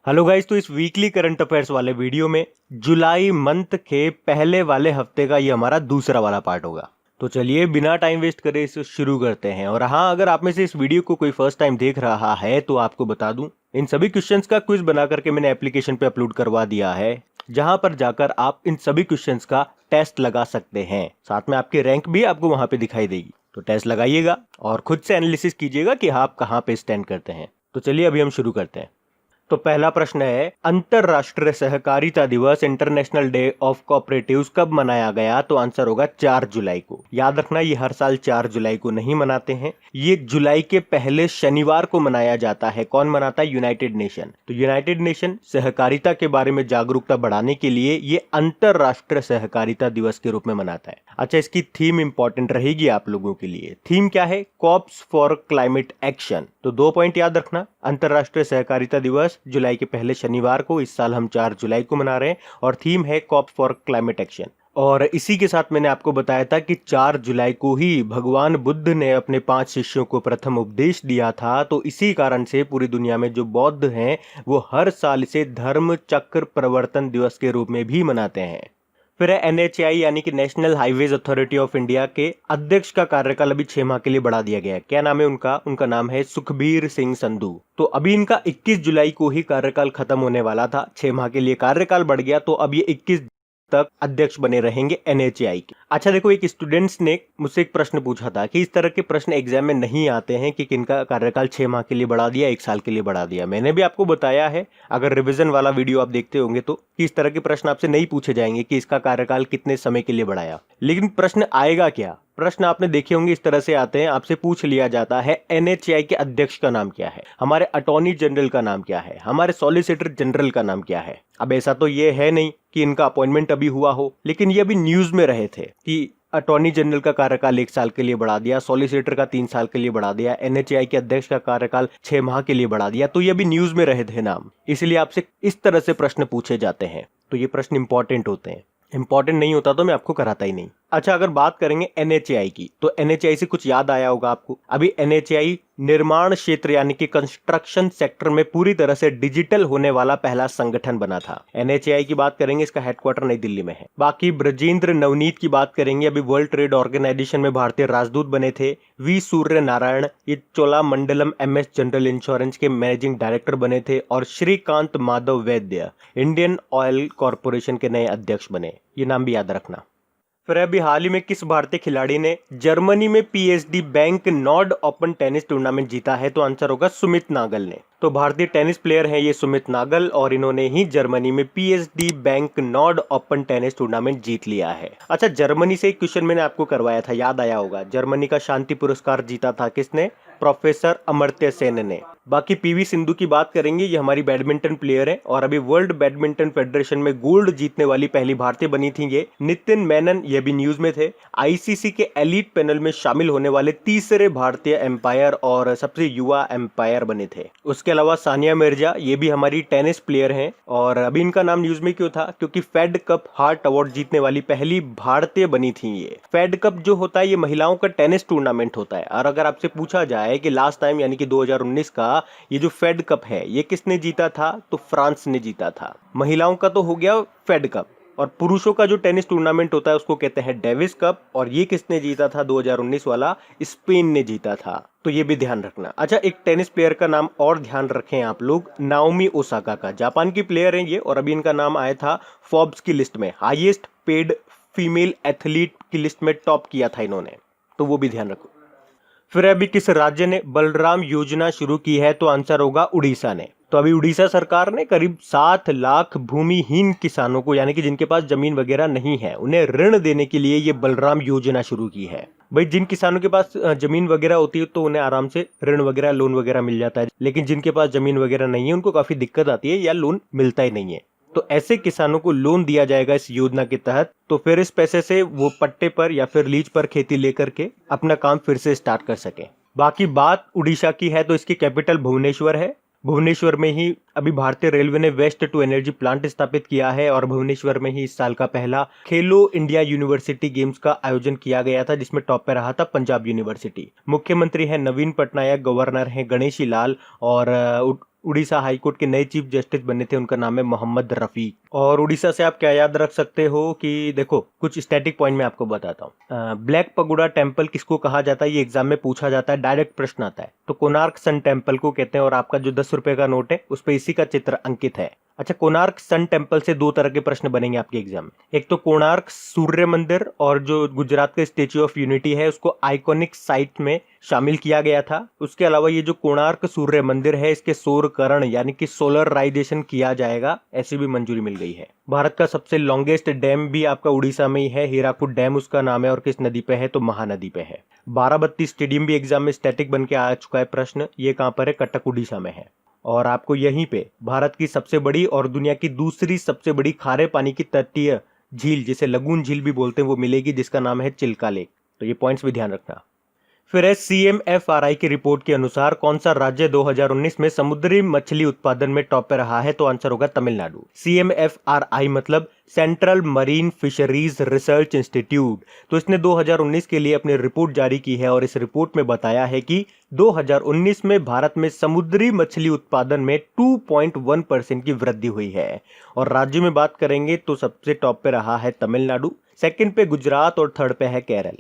Hello guys, तो इस weekly current affairs वाले वीडियो में जुलाई मंथ के पहले वाले हफ्ते का ये हमारा दूसरा वाला पार्ट होगा। तो चलिए बिना टाइम वेस्ट करे इसे शुरू करते हैं। और हाँ, अगर आप में से इस वीडियो को कोई फर्स्ट टाइम देख रहा है तो आपको बता दूं, इन सभी क्वेश्चंस का क्विज बना करके मैंने एप्लीकेशन पे अपलोड करवा दिया है, जहां पर जाकर आप इन सभी क्वेश्चंस का टेस्ट लगा सकते हैं। साथ में आपकी रैंक भी आपको वहां पे दिखाई देगी। तो टेस्ट लगाइएगा और खुद से एनालिसिस कीजिएगा कि आप कहाँ पे स्टैंड करते हैं। तो चलिए अभी हम शुरू करते हैं। तो पहला प्रश्न है, अंतरराष्ट्रीय सहकारिता दिवस इंटरनेशनल डे ऑफ कोऑपरेटिव्स कब मनाया गया? तो आंसर होगा 4 जुलाई को। याद रखना, ये हर साल 4 जुलाई को नहीं मनाते हैं, ये जुलाई के पहले शनिवार को मनाया जाता है। कौन मनाता है? United nation. तो यूनाइटेड नेशन सहकारिता के बारे में जागरूकता बढ़ाने के लिए ये अंतरराष्ट्रीय सहकारिता दिवस के रूप में मनाता है। अच्छा, इसकी थीम इंपॉर्टेंट रहेगी आप लोगों के लिए। थीम क्या है? COPs for climate action. तो 2 पॉइंट याद रखना, अंतरराष्ट्रीय सहकारिता दिवस जुलाई के पहले शनिवार को, इस साल हम 4 जुलाई को मना रहे हैं, और थीम है कॉप फॉर क्लाइमेट एक्शन। और इसी के साथ मैंने आपको बताया था कि 4 जुलाई को ही भगवान बुद्ध ने अपने 5 शिष्यों को प्रथम उपदेश दिया था। तो इसी कारण से पूरी दुनिया में जो बौद्ध हैं वो हर साल इसे धर्म चक्र प्रवर्तन दिवस के रूप में भी मनाते हैं। फिर है NHAI यानी कि national highways authority of India के अध्यक्ष का कार्यकाल अभी 6 माह के लिए बढ़ा दिया गया है। क्या नाम है उनका? उनका नाम है सुखबीर सिंह संधू। तो अभी इनका 21 जुलाई को ही कार्यकाल खत्म होने वाला था। 6 माह के लिए कार्यकाल बढ़ गया, तो अब ये 21 तक अध्यक्ष बने रहेंगे NHAI के। अच्छा देखो, एक स्टूडेंट्स ने मुझसे एक प्रश्न पूछा था कि इस तरह के प्रश्न एग्जाम में नहीं आते हैं कि किनका कार्यकाल 6 माह के लिए बढ़ा दिया, 1 साल के लिए बढ़ा दिया। मैंने भी आपको बताया है, अगर रिवीजन वाला वीडियो आप देखते होंगे तो, कि इस तरह के प्रश्न आपसे नहीं पूछे जाएंगे कि इसका कार्यकाल कितने समय के लिए बढ़ाया। लेकिन प्रश्न आएगा क्या? प्रश्न आपने देखे होंगे इस तरह से आते हैं, आपसे पूछ लिया जाता है NHAI के अध्यक्ष का नाम क्या है, हमारे अटॉर्नी जनरल का नाम क्या है, हमारे सॉलिसिटर जनरल का नाम क्या है। अब ऐसा तो ये है नहीं कि इनका अपॉइंटमेंट अभी हुआ हो, लेकिन ये अभी न्यूज में रहे थे कि अटॉर्नी जनरल का कार्यकाल 1 साल के लिए बढ़ा दिया, सॉलिसिटर का 3 साल के लिए बढ़ा दिया, NHAI के अध्यक्ष का कार्यकाल 6 माह के लिए बढ़ा दिया। तो ये अभी न्यूज में रहे थे नाम, इसलिए आपसे इस तरह से प्रश्न पूछे जाते हैं। तो ये प्रश्न इंपॉर्टेंट होते हैं, इंपॉर्टेंट नहीं होता तो मैं आपको कराता ही नहीं। अच्छा, अगर बात करेंगे NHAI की, तो NHAI से कुछ याद आया होगा आपको। अभी NHAI निर्माण क्षेत्र यानी कि कंस्ट्रक्शन सेक्टर में पूरी तरह से डिजिटल होने वाला पहला संगठन बना था। NHAI की बात करेंगे, इसका हेडक्वार्टर नई दिल्ली में है। बाकी ब्रजेंद्र नवनीत की बात करेंगे, अभी वर्ल्ड ट्रेड ऑर्गेनाइजेशन में भारतीय राजदूत बने थे। वी सूर्य नारायण ये चोलामंडलम MS जनरल इंश्योरेंस के मैनेजिंग डायरेक्टर बने थे। और श्रीकांत माधव वैद्य इंडियन ऑयल कॉर्पोरेशन के नए अध्यक्ष बने। ये नाम भी याद रखना। फिर अभी हाल ही में किस भारतीय खिलाड़ी ने जर्मनी में PSD Bank Nord Open tennis tournament जीता है? तो आंसर होगा सुमित नागल ने। तो भारतीय टेनिस प्लेयर हैं ये सुमित नागल, और इन्होंने ही जर्मनी में PSD Bank Nord Open tennis tournament जीत लिया है। अच्छा, जर्मनी से एक क्वेश्चन मैंने आपको करवाया था, याद आया होगा। जर्मनी का शांति पुरस्कार जीता था किसने? प्रोफेसर अमर्त्य सेन ने। बाकी PV सिंधु की बात करेंगे, ये हमारी बैडमिंटन प्लेयर है और अभी वर्ल्ड बैडमिंटन फेडरेशन में गोल्ड जीतने वाली पहली भारतीय बनी थी ये। नितिन मेनन ये भी न्यूज में थे। ICC के एलीट पैनल में शामिल होने वाले तीसरे भारतीय एम्पायर और सबसे युवा एम्पायर बने थे। उसके अलावा सानिया मिर्जा ये भी हमारी टेनिस प्लेयर हैं, और अभी इनका नाम न्यूज में क्यों था? क्योंकि फेड कप हार्ट अवार्ड जीतने वाली पहली भारतीय बनी थी ये। फेड कप जो होता है ये महिलाओं का टेनिस टूर्नामेंट होता है, और अगर आपसे पूछा जाए कि लास्ट टाइम यानी कि 2019 का ये जो फेड कप है ये किसने जीता था, तो फ्रांस ने जीता था। महिलाओं का तो हो गया फेड कप, और पुरुषों का जो टेनिस टूर्नामेंट होता है उसको कहते हैं डेविस कप, और ये किसने जीता था? 2019 वाला स्पेन ने जीता था। तो ये भी ध्यान रखना। अच्छा, एक टेनिस प्लेयर का नाम और ध्यान रखें आप लोग, नाओमी ओसाका का। जापान की प्लेयर हैं ये, और अभी इनका नाम आया था फोर्ब्स की लिस्ट में, हाईएस्ट पेड फीमेल एथलीट की लिस्ट में टॉप किया था इन्होंने, तो वो भी ध्यान रखो। फिर अभी किस राज्य ने बलराम योजना शुरू की है? तो आंसर होगा उड़ीसा ने। तो अभी उड़ीसा सरकार ने करीब 7 लाख भूमिहीन किसानों को, यानी कि जिनके पास जमीन वगैरह नहीं है, उन्हें ऋण देने के लिए ये बलराम योजना शुरू की है। भाई, जिन किसानों के पास जमीन वगैरह होती है तो उन्हें आराम से ऋण वगैरह, लोन वगैरह मिल जाता है, लेकिन जिनके पास जमीन वगैरह नहीं है उनको काफी दिक्कत आती है या लोन मिलता ही नहीं है। तो ऐसे किसानों को लोन दिया जाएगा इस योजना के तहत। तो फिर इस पैसे से वो पट्टे पर या फिर लीज पर खेती लेकर के अपना काम फिर से स्टार्ट कर सके। बाकी बात उड़ीसा की है तो इसकी कैपिटल भुवनेश्वर है। भुवनेश्वर में ही अभी भारतीय रेलवे ने वेस्ट टू एनर्जी प्लांट स्थापित किया है, और भुवनेश्वर में ही इस साल का पहला खेलो इंडिया यूनिवर्सिटी गेम्स का आयोजन किया गया था, जिसमें टॉप पे रहा था पंजाब यूनिवर्सिटी। मुख्यमंत्री है नवीन पटनायक, गवर्नर है गणेशी लाल, और उड़ीसा हाईकोर्ट के नए चीफ जस्टिस बने थे, उनका नाम है मोहम्मद रफीक। और उड़ीसा से आप क्या याद रख सकते हो कि देखो कुछ स्टैटिक पॉइंट मैं आपको बताता हूँ। ब्लैक पगोडा टेम्पल किसको कहा जाता है, ये एग्जाम में पूछा जाता है, डायरेक्ट प्रश्न आता है। तो कोणार्क सन टेम्पल को कहते हैं, और आपका जो 10 रुपए का नोट है उस पर इसी का चित्र अंकित है। अच्छा, कोणार्क सन टेम्पल से दो तरह के प्रश्न बनेंगे आपके एग्जाम में। एक तो कोणार्क सूर्य मंदिर, और जो गुजरात का स्टेच्यू ऑफ यूनिटी है उसको आइकॉनिक साइट में शामिल किया गया था। उसके अलावा ये जो कोणार्क सूर्य मंदिर है इसके सौरकरण यानी कि सोलराइजेशन किया जाएगा, ऐसी भी मंजूरी मिल गई है। भारत का सबसे लॉन्गेस्ट डैम भी आपका उड़ीसा में ही है, हीराकुद डैम उसका नाम है, और किस नदी पे है तो महानदी पे है। बाराबत्ती स्टेडियम भी एग्जाम में स्टैटिक बन के आ चुका है प्रश्न, ये कहां पर है, कटक उड़ीसा में है। और आपको यहीं पे भारत की सबसे बड़ी और दुनिया की दूसरी सबसे बड़ी खारे पानी की तटीय झील, जिसे लगून झील भी बोलते हैं, वो मिलेगी, जिसका नाम है चिल्का लेक। तो ये पॉइंट्स भी ध्यान रखना। फिर है CMFRI की रिपोर्ट के अनुसार कौन सा राज्य 2019 में समुद्री मछली उत्पादन में टॉप पे रहा है, तो आंसर होगा तमिलनाडु। CMFRI मतलब central marine fisheries research institute. तो इसने 2019 के लिए अपनी रिपोर्ट जारी की है, और इस रिपोर्ट में बताया है कि 2019 में भारत में समुद्री मछली उत्पादन में 2.1% की वृद्धि हुई है। और राज्य में बात करेंगे तो सबसे टॉप पे रहा है तमिलनाडु, सेकंड पे गुजरात, और थर्ड पे है केरल।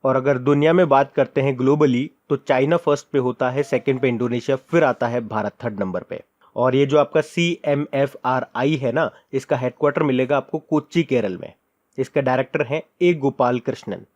और अगर दुनिया में बात करते हैं ग्लोबली तो चाइना फर्स्ट पे होता है, सेकंड पे इंडोनेशिया, फिर आता है भारत थर्ड नंबर पे। और ये जो आपका CMFRI है ना, इसका हेडक्वार्टर मिलेगा आपको कोच्चि केरल में। इसका डायरेक्टर हैं A गोपाल कृष्णन।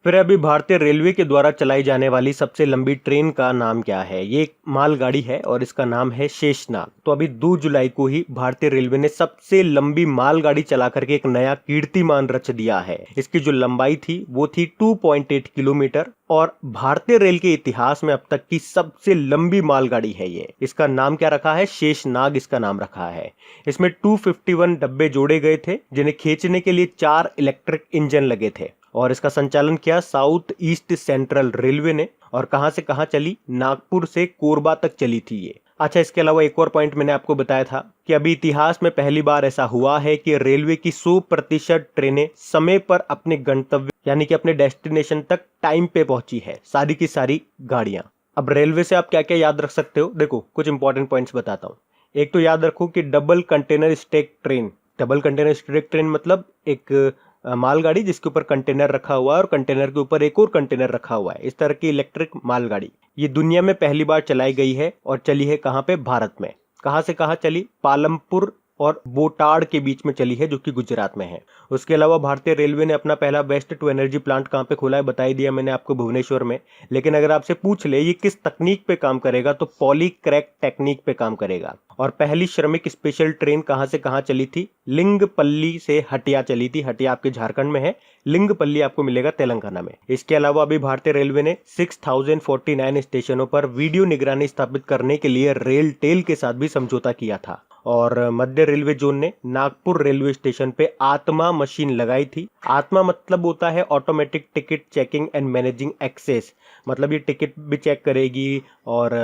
फिर अभी भारतीय रेलवे के द्वारा चलाई जाने वाली सबसे लंबी ट्रेन का नाम क्या है, ये एक मालगाड़ी है और इसका नाम है शेषनाग। तो अभी 2 जुलाई को ही भारतीय रेलवे ने सबसे लंबी मालगाड़ी चला करके एक नया कीर्तिमान रच दिया है। इसकी जो लंबाई थी वो थी 2.8 किलोमीटर, और भारतीय रेल के इतिहास में अब तक की सबसे लंबी मालगाड़ी है ये। इसका नाम क्या रखा है, शेषनाग इसका नाम रखा है। इसमें 251 डब्बे जोड़े गए थे, जिन्हें खींचने के लिए 4 इलेक्ट्रिक इंजन लगे थे। और इसका संचालन किया साउथ ईस्ट सेंट्रल रेलवे ने। और कहां से कहां चली, नागपुर से कोरबा तक चली थी ये। अच्छा, इसके अलावा एक और पॉइंट मैंने आपको बताया था कि अभी इतिहास में पहली बार ऐसा हुआ है कि रेलवे की 100% ट्रेनें समय पर अपने गंतव्य यानी कि अपने डेस्टिनेशन तक टाइम पे पहुंची है, सारी की सारी गाड़ियां। अब रेलवे से आप क्या क्या याद रख सकते हो, देखो कुछ इंपॉर्टेंट पॉइंट्स बताता हूँ। एक तो याद रखो कि double container stack train. Double container stack train मतलब एक मालगाड़ी जिसके ऊपर कंटेनर रखा हुआ है और कंटेनर के ऊपर एक और कंटेनर रखा हुआ है, इस तरह की इलेक्ट्रिक मालगाड़ी ये दुनिया में पहली बार चलाई गई है। और चली है कहां पे, भारत में। कहां से कहां चली, पालमपुर और बोटाड़ के बीच में चली है, जो कि गुजरात में है। उसके अलावा भारतीय रेलवे ने अपना पहला वेस्ट टू एनर्जी प्लांट कहां पे खोला है, बता ही दिया मैंने आपको, भुवनेश्वर में। लेकिन अगर आपसे पूछ ले ये किस तकनीक पे काम करेगा, तो पॉली क्रैक टेक्निक पे काम करेगा। और पहली श्रमिक स्पेशल ट्रेन कहां से कहां चली थी, लिंगपल्ली से हटिया चली थी। हटिया आपके झारखंड में है, लिंगपल्ली आपको मिलेगा तेलंगाना में। इसके अलावा अभी भारतीय रेलवे ने 6049 स्टेशनों पर वीडियो निगरानी स्थापित करने के लिए रेल टेल के साथ भी समझौता किया था। और मध्य रेलवे जोन ने नागपुर रेलवे स्टेशन पे आत्मा मशीन लगाई थी। आत्मा मतलब होता है automatic ticket checking and managing access. मतलब ये टिकट भी चेक करेगी और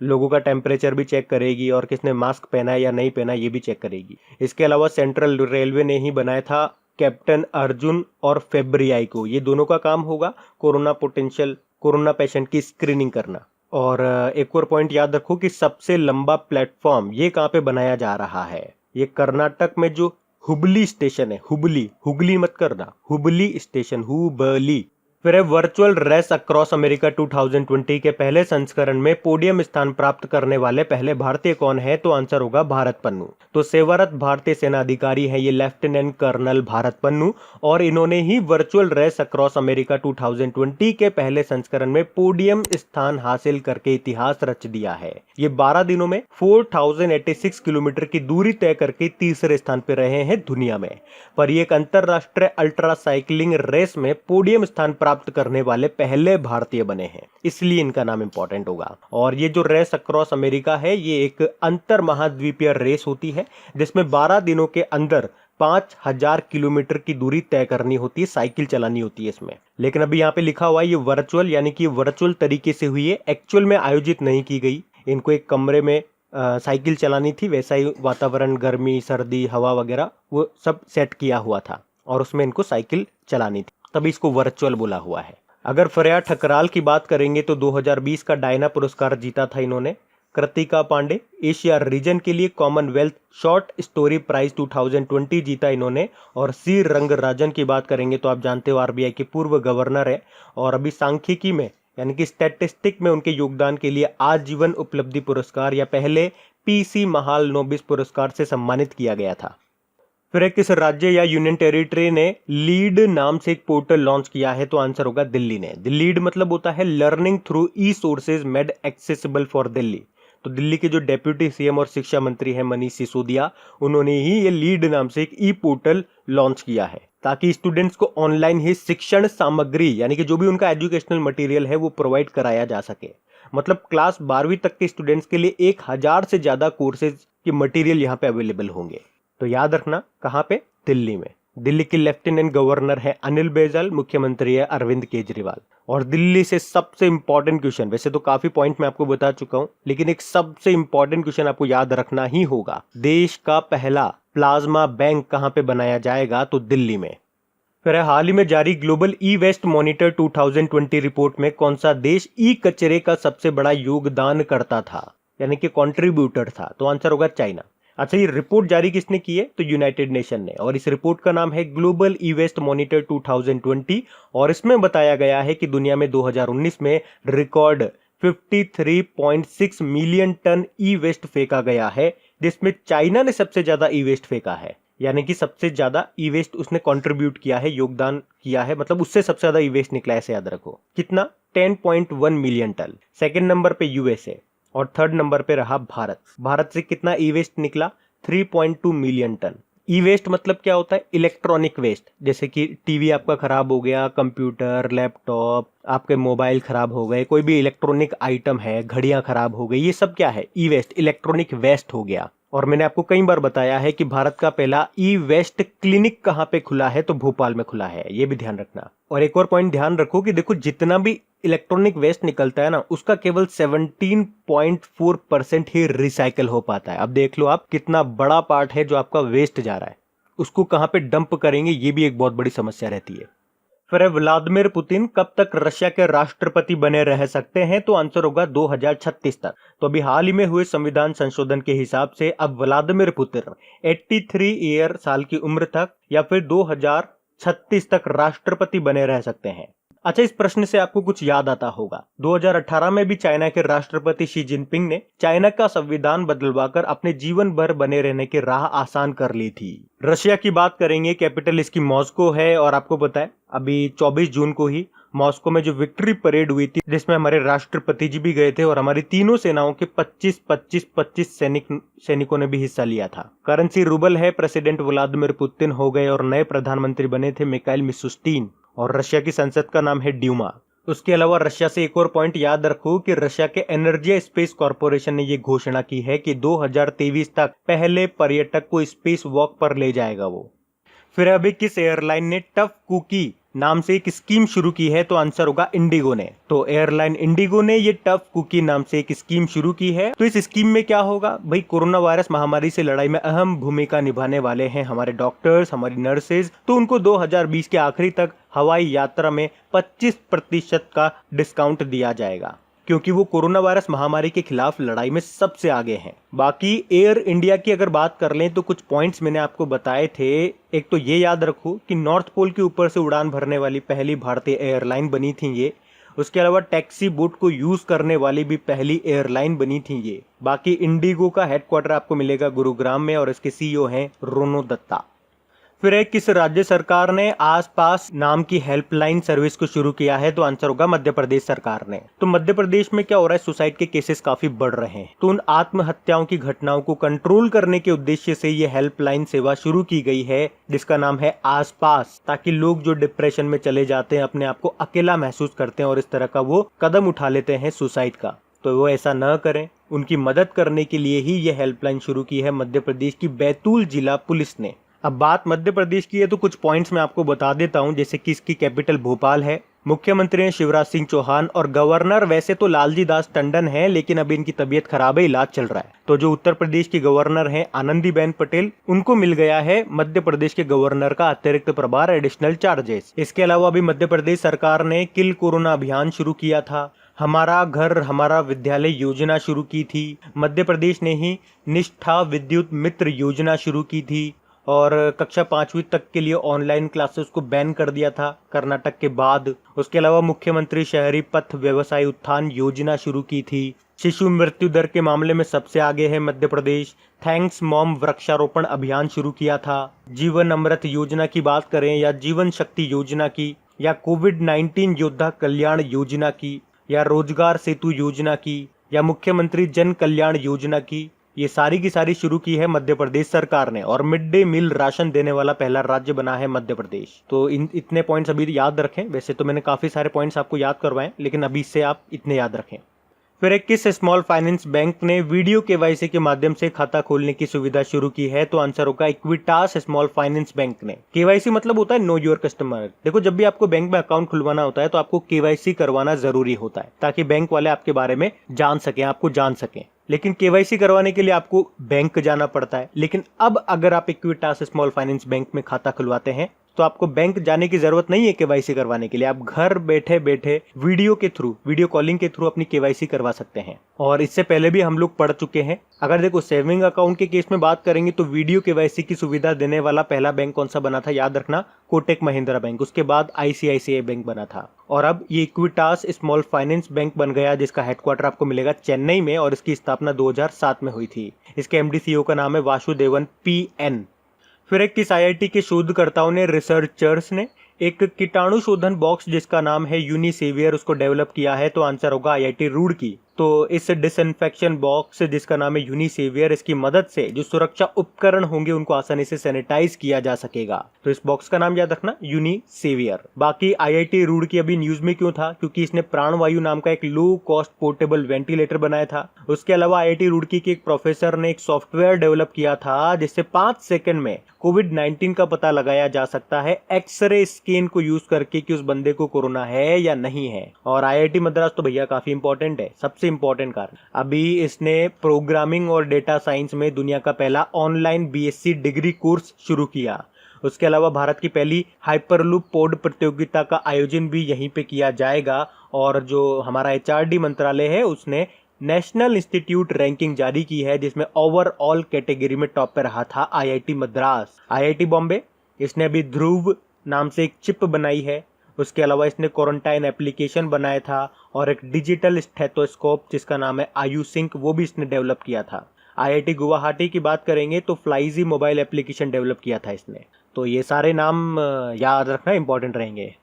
लोगों का टेम्परेचर भी चेक करेगी, और किसने मास्क पहना है या नहीं पहना ये भी चेक करेगी। इसके अलावा सेंट्रल रेलवे ने ही बनाया था कैप्टन अर्जुन और फेब्रियाई को। ये दोनों का काम होगा कोरोना पेशेंट की स्क्रीनिंग करना। और एक और पॉइंट याद रखो कि सबसे लंबा प्लेटफॉर्म ये कहाँ पे बनाया जा रहा है, ये कर्नाटक में जो हुबली स्टेशन है, हुगली मत करना, हुबली स्टेशन, हुबली। फिर है वर्चुअल रेस अक्रॉस अमेरिका 2020 के पहले संस्करण में पोडियम स्थान प्राप्त करने वाले पहले भारतीय कौन है, तो आंसर होगा भारत पन्नू। तो सेवारत भारतीय सेना अधिकारी है ये लेफ्टिनेंट कर्नल भारत पन्नू, और इन्होंने ही वर्चुअल रेस अक्रॉस अमेरिका 2020 के पहले संस्करण में पोडियम स्थान हासिल करके इतिहास रच दिया है। ये 12 दिनों में 4086 किलोमीटर की दूरी तय करके तीसरे स्थान पर रहे हैं दुनिया में। पर ये एक अंतरराष्ट्रीय अल्ट्रा साइकिलिंग रेस में पोडियम स्थान प्राप्त करने वाले पहले भारतीय बने हैं, इसलिए इनका नाम इंपॉर्टेंट होगा। और ये जो रेस अक्रॉस अमेरिका है ये एक अंतर महाद्वीपीय रेस होती है, जिसमें 12 दिनों के अंदर 5000 किलोमीटर की दूरी तय करनी होती है, साइकिल चलानी होती है इसमें। लेकिन अभी यहाँ पे लिखा हुआ है ये वर्चुअल, यानी कि वर्चुअल तरीके से हुई है, एक्चुअल में आयोजित नहीं की गई। इनको एक कमरे में साइकिल चलानी थी, वैसा ही वातावरण, गर्मी, सर्दी, हवा वगैरह वो सब सेट किया हुआ था, और उसमें इनको साइकिल चलानी थी, तभी इसको वर्चुअल बोला हुआ है। अगर फरिया ठकराल की बात करेंगे तो 2020 का डायना पुरस्कार जीता था इन्होंने। कृतिका पांडे। एशिया रीजन के लिए कॉमनवेल्थ शॉर्ट स्टोरी प्राइज 2020 जीता इन्होंने। और सी रंगराजन की बात करेंगे तो आप जानते हो आरबीआई के पूर्व गवर्नर है और अभी सांख्यिकी में यानी कि स्टैटिस्टिक में उनके योगदान के लिए आजीवन उपलब्धि पुरस्कार या पहले पीसी महालनोबिस पुरस्कार से सम्मानित किया गया था। फिर किस राज्य या यूनियन टेरिटरी ने लीड नाम से एक पोर्टल लॉन्च किया है? तो आंसर होगा दिल्ली ने। लीड मतलब होता है learning through E sources made accessible for Delhi. तो दिल्ली के जो डेप्यूटी सीएम और शिक्षा मंत्री हैं मनीष सिसोदिया, उन्होंने ही ये लीड नाम से एक ई पोर्टल लॉन्च किया है ताकि स्टूडेंट्स को ऑनलाइन ही शिक्षण सामग्री यानी कि जो भी उनका एजुकेशनल मटेरियल है वो प्रोवाइड कराया जा सके। मतलब क्लास 12वीं तक के स्टूडेंट्स के लिए 1000 से ज्यादा कोर्सेज के मटेरियल यहाँ पे अवेलेबल होंगे। तो याद रखना कहाँ पे? दिल्ली में। दिल्ली के लेफ्टिनेंट गवर्नर है अनिल बैजल, मुख्यमंत्री है अरविंद केजरीवाल। और दिल्ली से सबसे इंपॉर्टेंट क्वेश्चन, वैसे तो काफी पॉइंट मैं आपको बता चुका हूं, लेकिन एक सबसे इंपॉर्टेंट क्वेश्चन आपको याद रखना ही होगा। देश का पहला प्लाज्मा बैंक कहां पे बनाया जाएगा? तो दिल्ली में। फिर हाल ही में जारी global E waste monitor 2020 report में कौन सा देश ई कचरे का सबसे बड़ा योगदान करता था यानी कि कॉन्ट्रीब्यूटर था? तो आंसर होगा चाइना। अच्छा, ये रिपोर्ट जारी किसने की है? तो यूनाइटेड नेशन ने। और इस रिपोर्ट का नाम है ग्लोबल ई वेस्ट मॉनिटर 2020 और इसमें बताया गया है कि दुनिया में 2019 में रिकॉर्ड 53.6 मिलियन टन ई वेस्ट फेंका गया है, जिसमें चाइना ने सबसे ज्यादा ई वेस्ट फेंका है। यानी कि सबसे ज्यादा ई वेस्ट उसने कंट्रीब्यूट किया है, योगदान किया है, मतलब उससे सबसे ज्यादा ई वेस्ट निकला है, ऐसे याद रखो। कितना? 10.1 मिलियन टन। सेकेंड नंबर पे यूएसए और थर्ड नंबर पे रहा भारत। भारत से कितना ई वेस्ट निकला? 3.2 मिलियन टन। ई वेस्ट मतलब क्या होता है? इलेक्ट्रॉनिक वेस्ट, जैसे कि टीवी आपका खराब हो गया, कंप्यूटर, लैपटॉप, आपके मोबाइल खराब हो गए, कोई भी इलेक्ट्रॉनिक आइटम है, घड़ियां खराब हो गई, ये सब क्या है? ई वेस्ट, इलेक्ट्रॉनिक वेस्ट हो गया। और मैंने आपको कई बार बताया है कि भारत का पहला ई वेस्ट क्लिनिक कहाँ पे खुला है? तो भोपाल में खुला है, ये भी ध्यान रखना। और एक और पॉइंट ध्यान रखो कि देखो जितना भी इलेक्ट्रॉनिक वेस्ट निकलता है ना, उसका केवल 17.4% ही रिसाइकल हो पाता है। अब देख लो आप, कितना बड़ा पार्ट है जो आपका वेस्ट जा रहा है, उसको कहाँ पे डंप करेंगे, ये भी एक बहुत बड़ी समस्या रहती है। फिर व्लादिमीर पुतिन कब तक रशिया के राष्ट्रपति बने रह सकते हैं? तो आंसर होगा 2036 तक। तो अभी हाल ही में हुए संविधान संशोधन के हिसाब से अब व्लादिमीर पुतिन 83 साल की उम्र तक या फिर 2036 तक राष्ट्रपति बने रह सकते हैं। अच्छा, इस प्रश्न से आपको कुछ याद आता होगा। 2018 में भी चाइना के राष्ट्रपति शी जिनपिंग ने चाइना का संविधान बदलवाकर अपने जीवन भर बने रहने की राह आसान कर ली थी। रशिया की बात करेंगे, कैपिटल इसकी मॉस्को है। और आपको पता है अभी 24 जून को ही मॉस्को में जो विक्ट्री परेड हुई थी, जिसमें हमारे राष्ट्रपति जी भी गए थे और हमारी तीनों सेनाओं के 25 सैनिकों ने भी हिस्सा लिया था। करेंसी रूबल है। प्रेसिडेंट व्लादिमीर पुतिन हो गए और नए प्रधानमंत्री बने थे मिखाइल मिशुस्टिन। और रशिया की संसद का नाम है ड्यूमा। उसके अलावा रशिया से एक और पॉइंट याद रखो कि रशिया के एनर्जी स्पेस कॉर्पोरेशन ने ये घोषणा की है कि 2023 तक पहले पर्यटक को स्पेस वॉक पर ले जाएगा वो। फिर अभी किस एयरलाइन ने टफ कुकी नाम से एक स्कीम शुरू की है? तो आंसर होगा इंडिगो ने। तो एयरलाइन इंडिगो ने ये टफ कुकी नाम से एक स्कीम शुरू की है। तो इस स्कीम में क्या होगा भाई? कोरोना वायरस महामारी से लड़ाई में अहम भूमिका निभाने वाले हैं हमारे डॉक्टर्स, हमारी नर्सेज, तो उनको 2020 के आखिरी तक हवाई यात्रा में 25% का डिस्काउंट दिया जाएगा, क्योंकि वो कोरोना वायरस महामारी के खिलाफ लड़ाई में सबसे आगे हैं। बाकी एयर इंडिया की अगर बात कर लें तो कुछ पॉइंट्स मैंने आपको बताए थे। एक तो ये याद रखो कि नॉर्थ पोल के ऊपर से उड़ान भरने वाली पहली भारतीय एयरलाइन बनी थी ये। उसके अलावा टैक्सी बोट को यूज करने वाली भी पहली एयरलाइन बनी थी ये। बाकी इंडिगो का हेडक्वार्टर आपको मिलेगा गुरुग्राम में और इसके सीईओ हैं रोनो दत्ता। फिर एक किस राज्य सरकार ने आसपास नाम की हेल्पलाइन सर्विस को शुरू किया है? तो आंसर होगा मध्य प्रदेश सरकार ने। तो मध्य प्रदेश में क्या हो रहा है? सुसाइड के केसेस काफी बढ़ रहे हैं, तो उन आत्महत्याओं की घटनाओं को कंट्रोल करने के उद्देश्य से ये हेल्पलाइन सेवा शुरू की गई है, जिसका नाम है आसपास, ताकि लोग जो डिप्रेशन में चले जाते हैं, अपने आप को अकेला महसूस करते हैं और इस तरह का वो कदम उठा लेते हैं सुसाइड का, तो वो ऐसा न करें। उनकी मदद करने के लिए ही ये हेल्पलाइन शुरू की है मध्य प्रदेश की बैतूल जिला पुलिस ने। अब बात मध्य प्रदेश की है तो कुछ पॉइंट्स मैं आपको बता देता हूं, जैसे कि इसकी कैपिटल भोपाल है, मुख्यमंत्री हैं शिवराज सिंह चौहान और गवर्नर वैसे तो लालजी दास टंडन है, लेकिन अभी इनकी तबीयत खराब है, इलाज चल रहा है। तो जो उत्तर प्रदेश की गवर्नर हैं आनंदीबेन पटेल, उनको मिल गया है मध्य प्रदेश के गवर्नर का अतिरिक्त प्रभार, एडिशनल चार्जेस। इसके अलावा अभी मध्य प्रदेश सरकार ने किल कोरोना अभियान शुरू किया था। हमारा घर हमारा विद्यालय योजना शुरू की थी। मध्य प्रदेश ने ही निष्ठा विद्युत मित्र योजना शुरू की थी और कक्षा 5वीं तक के लिए ऑनलाइन क्लासेस को बैन कर दिया था कर्नाटक के बाद। उसके अलावा मुख्यमंत्री शहरी पथ व्यवसाय उत्थान योजना शुरू की थी। शिशु मृत्यु दर के मामले में सबसे आगे है मध्य प्रदेश। थैंक्स मॉम वृक्षारोपण अभियान शुरू किया था। जीवन अमृत योजना की बात करें या जीवन शक्ति योजना की या कोविड-19 योद्धा कल्याण योजना की या रोजगार सेतु योजना की या मुख्यमंत्री जन कल्याण योजना की, ये सारी की सारी शुरू की है मध्य प्रदेश सरकार ने और मिड डे मील राशन देने वाला पहला राज्य बना है मध्य प्रदेश। तो इतने पॉइंट्स अभी याद रखें। वैसे तो मैंने काफी सारे पॉइंट्स आपको याद करवाए, लेकिन अभी इससे आप इतने याद रखें। फिर एक किस स्मॉल फाइनेंस बैंक ने वीडियो केवाईसी के माध्यम से खाता खोलने की सुविधा शुरू की है? तो आंसर होगा इक्विटास स्मॉल फाइनेंस बैंक ने। केवाईसी मतलब होता है नो योर कस्टमर। देखो, जब भी आपको बैंक में अकाउंट खुलवाना होता है तो आपको केवाईसी करवाना जरूरी होता है ताकि बैंक वाले आपके बारे में जान सकें, आपको जान सकें। लेकिन केवाईसी करवाने के लिए आपको बैंक जाना पड़ता है। लेकिन अब अगर आप इक्विटास स्मॉल फाइनेंस बैंक में खाता खुलवाते हैं तो आपको बैंक जाने की जरूरत नहीं है केवाईसी करवाने के लिए। आप घर बैठे बैठे वीडियो कॉलिंग के थ्रू अपनी केवाईसी करवा सकते हैं। और इससे पहले भी हम लोग पढ़ चुके हैं। अगर देखो, सेविंग अकाउंट के केस में बात करेंगे तो वीडियो केवाईसी की सुविधा देने वाला पहला बैंक कौन सा बना था? याद रखना, कोटक महिंद्रा बैंक। उसके बाद आईसीआईसीआई बैंक बना था और अब ये इक्विटास स्मॉल फाइनेंस बैंक बन गया, जिसका हेडक्वार्टर आपको मिलेगा चेन्नई में और इसकी स्थापना 2007 में हुई थी। इसके एमडी सीईओ का नाम है वासुदेवन पीएन। फिर एक किस आईआईटी के शोधकर्ताओं ने, रिसर्चर्स ने, एक कीटाणु शोधन बॉक्स जिसका नाम है यूनिसेवियर उसको डेवलप किया है? तो आंसर होगा आईआईटी रुड़की। तो इस डिसइंफेक्शन बॉक्स जिसका नाम है यूनिसेवियर, इसकी मदद से जो सुरक्षा उपकरण होंगे उनको आसानी से सैनिटाइज किया जा सकेगा। तो इस बॉक्स का नाम याद रखना, यूनिसेवियर। बाकी आईआईटी रुड़की अभी न्यूज में क्यों था? क्योंकि इसने प्राणवायु नाम का एक लो कॉस्ट पोर्टेबल वेंटिलेटर बनाया था। उसके अलावा आईआईटी रुड़की के एक प्रोफेसर ने एक सॉफ्टवेयर डेवलप किया था जिससे 5 सेकंड में कोविड-19 का पता लगाया जा सकता है एक्सरे स्कैन को यूज करके कि उस बंदे को कोरोना है या नहीं है। और आईआईटी मद्रास तो भैया काफी इंपॉर्टेंट है, सबसे इंपॉर्टेंट कारण। अभी इसने प्रोग्रामिंग और डेटा साइंस में दुनिया का पहला ऑनलाइन बीएससी डिग्री कोर्स शुरू किया। उसके अलावा भारत की पहली हाइपरलूप पॉड प्रतियोगिता का आयोजन भी यहीं पे किया जाएगा। और जो हमारा एचआरडी मंत्रालय है उसने नेशनल इंस्टीट्यूट रैंकिंग जारी की है जिसमें ओवरऑल कैटेगरी में टॉप पे रहा था आईआईटी मद्रास। आईआईटी बॉम्बे, इसने अभी ध्रुव नाम से एक चिप बनाई है। उसके अलावा इसने क्वारंटाइन एप्लीकेशन बनाया था और एक डिजिटल स्टेथोस्कोप जिसका नाम है आयुसिंक, वो भी इसने डेवलप किया था। आईआईटी गुवाहाटी की बात करेंगे तो फ्लाईजी मोबाइल एप्लीकेशन डेवलप किया था इसने। तो ये सारे नाम याद रखना इंपॉर्टेंट रहेंगे।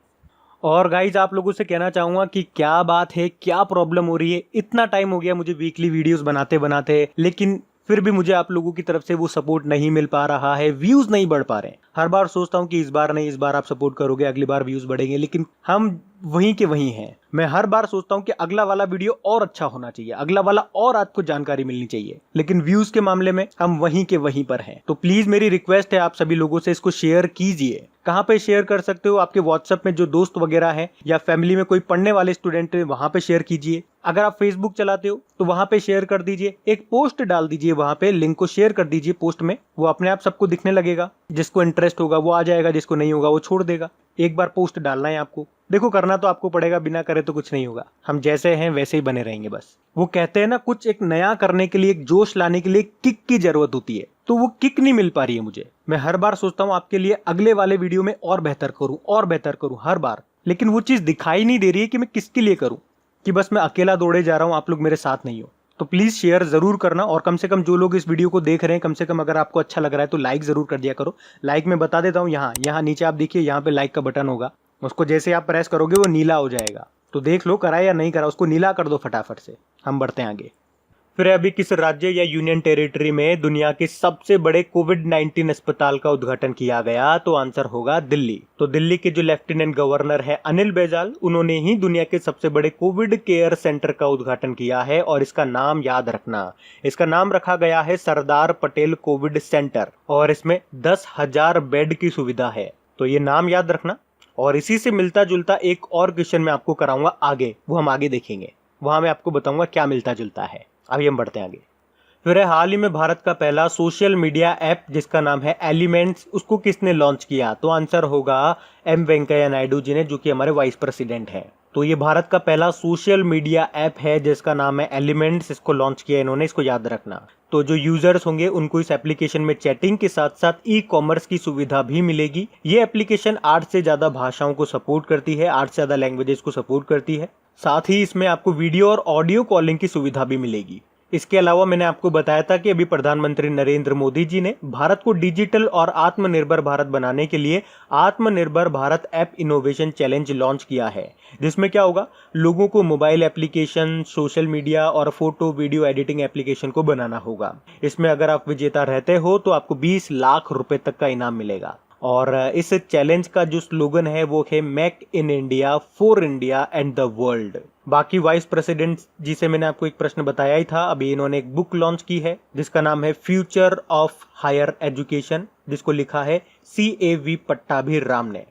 और गाइज, आप लोगों से कहना चाहूंगा कि क्या बात है, क्या प्रॉब्लम हो रही है? इतना टाइम हो गया मुझे वीकली वीडियोस बनाते बनाते, लेकिन फिर भी मुझे आप लोगों की तरफ से वो सपोर्ट नहीं मिल पा रहा है, व्यूज नहीं बढ़ पा रहे। हर बार सोचता हूं कि इस बार नहीं, इस बार आप सपोर्ट करोगे, अगली बार व्यूज बढ़ेंगे, लेकिन हम वहीं के वहीं हैं। मैं हर बार सोचता हूं कि अगला वाला वीडियो और अच्छा होना चाहिए, अगला वाला और आपको जानकारी मिलनी चाहिए, लेकिन व्यूज के मामले में हम वहीं के वहीं पर हैं। तो प्लीज मेरी रिक्वेस्ट है आप सभी लोगों से, इसको शेयर कीजिए। कहाँ पे शेयर कर सकते हो? आपके व्हाट्सएप में जो दोस्त वगैरह हैं या फैमिली में कोई पढ़ने वाले स्टूडेंट है वहां पे शेयर कीजिए। अगर आप फेसबुक चलाते हो तो वहां पे शेयर कर दीजिए, एक पोस्ट डाल दीजिए, वहां पे लिंक को शेयर कर दीजिए पोस्ट में, वो अपने आप सबको दिखने लगेगा। जिसको इंटरेस्ट होगा वो आ जाएगा, जिसको नहीं होगा वो छोड़ देगा। एक बार पोस्ट डालना है आपको, देखो करना तो आपको पड़ेगा, बिना करे तो कुछ नहीं होगा। हम जैसे हैं वैसे ही बने रहेंगे बस। वो कहते हैं ना, कुछ एक नया करने के लिए, एक जोश लाने के लिए किक की जरूरत होती है, तो वो किक नहीं मिल पा रही है मुझे। मैं हर बार सोचता हूँ आपके लिए अगले वाले वीडियो में और बेहतर करूँ हर बार, लेकिन वो चीज दिखाई नहीं दे रही है कि मैं किसके लिए करूँ, कि बस मैं अकेला दौड़े जा रहा हूँ, आप लोग मेरे साथ नहीं हो। तो प्लीज शेयर जरूर करना और कम से कम जो लोग इस वीडियो को देख रहे हैं, कम से कम अगर आपको अच्छा लग रहा है तो लाइक जरूर कर दिया करो। लाइक मैं बता देता हूँ, यहाँ नीचे आप देखिए, यहाँ पे लाइक का बटन होगा, उसको जैसे आप प्रेस करोगे वो नीला हो जाएगा। तो देख लो करा या नहीं करा, उसको नीला कर दो फटाफट से। हम बढ़ते हैं आगे। फिर अभी किस राज्य या यूनियन टेरिटरी में दुनिया के सबसे बड़े कोविड-19 अस्पताल का उद्घाटन किया गया? तो आंसर होगा दिल्ली। तो दिल्ली के जो लेफ्टिनेंट गवर्नर है अनिल बैजल, उन्होंने ही दुनिया के सबसे बड़े कोविड केयर सेंटर का उद्घाटन किया है और इसका नाम याद रखना, इसका नाम रखा गया है सरदार पटेल कोविड सेंटर और इसमें 10,000 बेड की सुविधा है। तो ये नाम याद रखना। और इसी से मिलता जुलता एक और क्वेश्चन मैं आपको कराऊंगा आगे, वो हम आगे देखेंगे, वहां मैं आपको बताऊंगा क्या मिलता जुलता है। अभी हम बढ़ते हैं आगे। फिर हाल ही में भारत का पहला सोशल मीडिया ऐप जिसका नाम है एलिमेंट्स, उसको किसने लॉन्च किया? तो आंसर होगा एम वेंकैया नायडू जी ने, जो कि हमारे वाइस प्रेसिडेंट हैं। तो ये भारत का पहला सोशल मीडिया ऐप है जिसका नाम है एलिमेंट्स। इसको लॉन्च किया इन्होंने, इसको याद रखना। तो जो यूजर्स होंगे उनको इस एप्लीकेशन में चैटिंग के साथ साथ ई कॉमर्स की सुविधा भी मिलेगी। ये एप्लीकेशन 8 से ज्यादा भाषाओं को सपोर्ट करती है, 8 से ज्यादा लैंग्वेजेस को सपोर्ट करती है। साथ ही इसमें आपको वीडियो और ऑडियो कॉलिंग की सुविधा भी मिलेगी। इसके अलावा मैंने आपको बताया था कि अभी प्रधानमंत्री नरेंद्र मोदी जी ने भारत को डिजिटल और आत्मनिर्भर भारत बनाने के लिए आत्मनिर्भर Bharat app innovation challenge launch किया है, जिसमें क्या होगा, लोगों को मोबाइल एप्लीकेशन, सोशल मीडिया और फोटो वीडियो एडिटिंग एप्लीकेशन को बनाना होगा। इसमें अगर आप विजेता रहते हो तो आपको 20 लाख रुपए तक का इनाम मिलेगा। और इस चैलेंज का जो स्लोगन है वो है make in India for India and the world. बाकी वाइस प्रेसिडेंट जी से मैंने आपको एक प्रश्न बताया ही था। अभी इन्होंने एक बुक लॉन्च की है जिसका नाम है फ्यूचर ऑफ हायर एजुकेशन, जिसको लिखा है CAV पट्टाभिराम ने।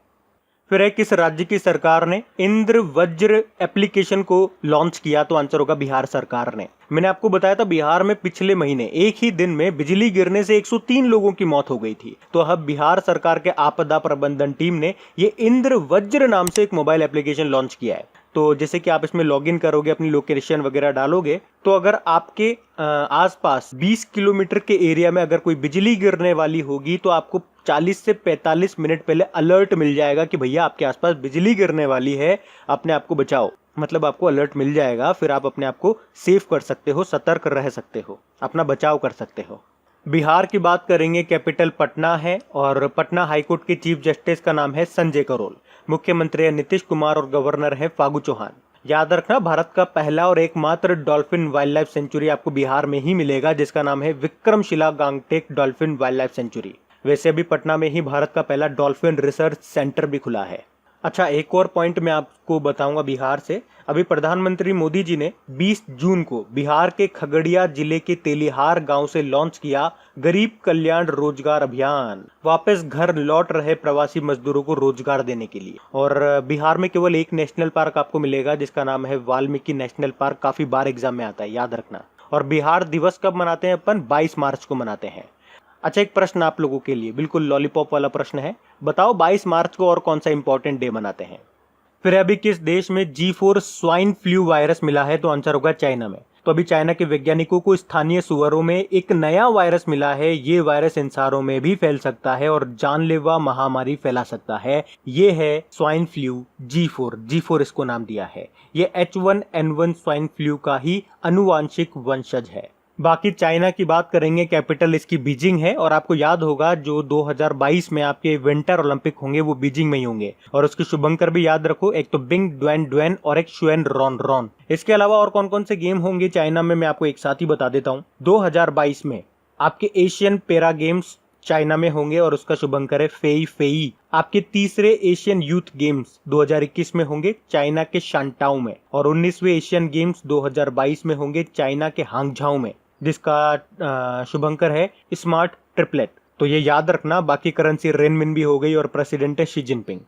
फिर है किस राज्य की सरकार ने इंद्र वज्र एप्लीकेशन को लॉन्च किया? तो आंसर होगा बिहार सरकार ने। मैंने आपको बताया था बिहार में पिछले महीने एक ही दिन में बिजली गिरने से 103 लोगों की मौत हो गई थी। तो अब बिहार सरकार के आपदा प्रबंधन टीम ने ये इंद्र वज्र नाम से एक मोबाइल एप्लीकेशन लॉन्च किया है। तो जैसे कि आप इसमें लॉगिन करोगे, अपनी लोकेशन वगैरह डालोगे, तो अगर आपके आसपास 20 किलोमीटर के एरिया में अगर कोई बिजली गिरने वाली होगी तो आपको 40 से 45 मिनट पहले अलर्ट मिल जाएगा कि भैया आपके आसपास बिजली गिरने वाली है, अपने आप को बचाओ। मतलब आपको अलर्ट मिल जाएगा, फिर आप अपने आप को सेफ कर सकते हो, सतर्क रह सकते हो, अपना बचाव कर सकते हो। बिहार की बात करेंगे, कैपिटल पटना है और पटना हाईकोर्ट के चीफ जस्टिस का नाम है संजय करोल। मुख्यमंत्री है नीतीश कुमार और गवर्नर है फागू चौहान। याद रखना, भारत का पहला और एकमात्र डॉल्फिन वाइल्ड लाइफ सेंचुरी आपको बिहार में ही मिलेगा, जिसका नाम है Vikramshila Gangetic dolphin wildlife sanctuary. वैसे अभी पटना में ही भारत का पहला डॉल्फिन रिसर्च सेंटर भी खुला है। अच्छा, एक और पॉइंट मैं आपको बताऊंगा बिहार से। अभी प्रधानमंत्री मोदी जी ने 20 जून को बिहार के खगड़िया जिले के तेलिहार गांव से लॉन्च किया गरीब कल्याण रोजगार अभियान, वापस घर लौट रहे प्रवासी मजदूरों को रोजगार देने के लिए। और बिहार में केवल एक नेशनल पार्क आपको मिलेगा जिसका नाम है वाल्मीकि नेशनल पार्क। काफी बार एग्जाम में आता है, याद रखना। और बिहार दिवस कब मनाते हैं अपन? 22 मार्च को मनाते हैं। अच्छा, एक प्रश्न आप लोगों के लिए, बिल्कुल लॉलीपॉप वाला प्रश्न है। बताओ 22 मार्च को और कौन सा इंपॉर्टेंट डे मनाते हैं? फिर अभी किस देश में G4 स्वाइन फ्लू वायरस मिला है? तो आंसर होगा चाइना में। तो अभी चाइना के वैज्ञानिकों को स्थानीय सुअरों में एक नया वायरस मिला है। ये वायरस इंसानों में भी फैल सकता है और जानलेवा महामारी फैला सकता है। ये है स्वाइन फ्लू G4 इसको नाम दिया है। ये H1N1 स्वाइन फ्लू का ही अनुवांशिक वंशज है। बाकी चाइना की बात करेंगे, कैपिटल इसकी बीजिंग है। और आपको याद होगा जो 2022 में आपके विंटर ओलंपिक होंगे वो बीजिंग में ही होंगे। और उसके शुभंकर भी याद रखो, एक तो बिंग ड्वेन ड्वेन और एक शुएन रॉन रॉन। इसके अलावा और कौन कौन से गेम होंगे चाइना में, मैं आपको एक साथ ही बता देता हूँ। 2022 में आपके एशियन पैरा गेम्स चाइना में होंगे और उसका शुभंकर है फेई फेई। आपके तीसरे एशियन यूथ गेम्स 2021 में होंगे चाइना के शांटाओ में। और 19वें एशियन गेम्स 2022 में होंगे चाइना के हांगझाओ में, जिसका शुभंकर है स्मार्ट ट्रिपलेट। तो ये याद रखना। बाकी करेंसी रेनमिन भी हो गई और प्रेसिडेंट है शी जिनपिंग।